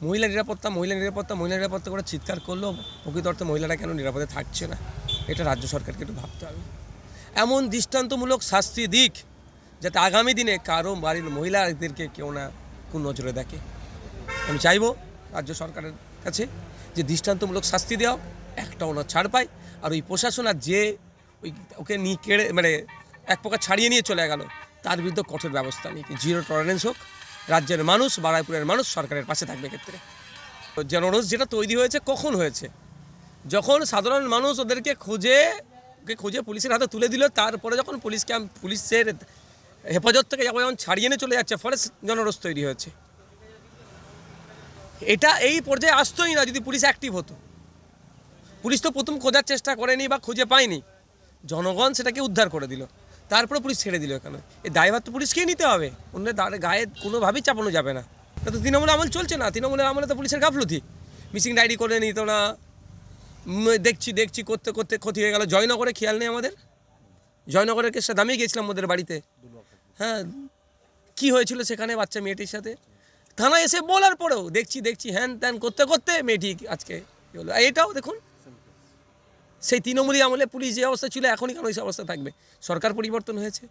মহিলা নিরাপত্তা করে চিৎকার করলেও প্রকৃত অর্থে মহিলারা কেন নিরাপদে থাকছে না, এটা রাজ্য সরকারকে একটু ভাবতে হবে। এমন দৃষ্টান্তমূলক শাস্তি দিক যাতে আগামী দিনে কারো বাড়ির মহিলাদেরকে কেউ না কোন নজরে দেখে। আমি চাইব রাজ্য সরকারের কাছে যে দৃষ্টান্তমূলক শাস্তি দেওয়া, একটাও না ছাড় পায়। আর ওই প্রশাসন আর যে ওকে নিয়ে কেড়ে এক প্রকার ছাড়িয়ে নিয়ে চলে গেল, তার বিরুদ্ধে কঠোর ব্যবস্থা নিয়ে জিরো টলারেন্স হোক। রাজ্যের মানুষ, বারাইপুরের মানুষ সরকারের পাশে থাকবে। ক্ষেত্রে জনরোষ যেটা তৈরি হয়েছে কখন হয়েছে, যখন সাধারণ মানুষ ওদেরকে খুঁজে পুলিশের হাতে তুলে দিল, তারপরে যখন পুলিশের হেফাজত থেকে যখন ছাড়িয়ে নিয়ে চলে যাচ্ছে, ফলে জনরোষ তৈরি হয়েছে। এটা এই পর্যায়ে আসতোই না যদি পুলিশ অ্যাক্টিভ হতো। পুলিশ তো প্রথম খোঁজার চেষ্টা করেনি বা খুঁজে পায়নি, জনগণ সেটাকে উদ্ধার করে দিল, তারপরে পুলিশ ছেড়ে দিল। এখানে এই দায়ভার তো পুলিশকেই নিতে হবে, অন্যের গায়ে কোনোভাবেই চাপানো যাবে না। এটা তো তৃণমূল আমল চলছে না, তৃণমূলের আমলে তো পুলিশের গাফলতি, মিসিং ডায়েরি করে নিত না, দেখছি করতে করতে ক্ষতি হয়ে গেল। জয়নগরে খেয়াল নেই আমাদের, জয়নগরের কেসটা দামিয়ে গিয়েছিলাম ওদের বাড়িতে। হ্যাঁ, কি হয়েছিল সেখানে বাচ্চা মেয়েটির সাথে, থানায় এসে বলার পরেও দেখছি হ্যান ত্যান করতে করতে মেয়েটি আজকে হলো। এটাও দেখুন, সেই তৃণমূলী আমলে পুলিশ যে অবস্থা ছিল এখনই কেন ওই অবস্থা থাকবে? সরকার পরিবর্তন হয়েছে।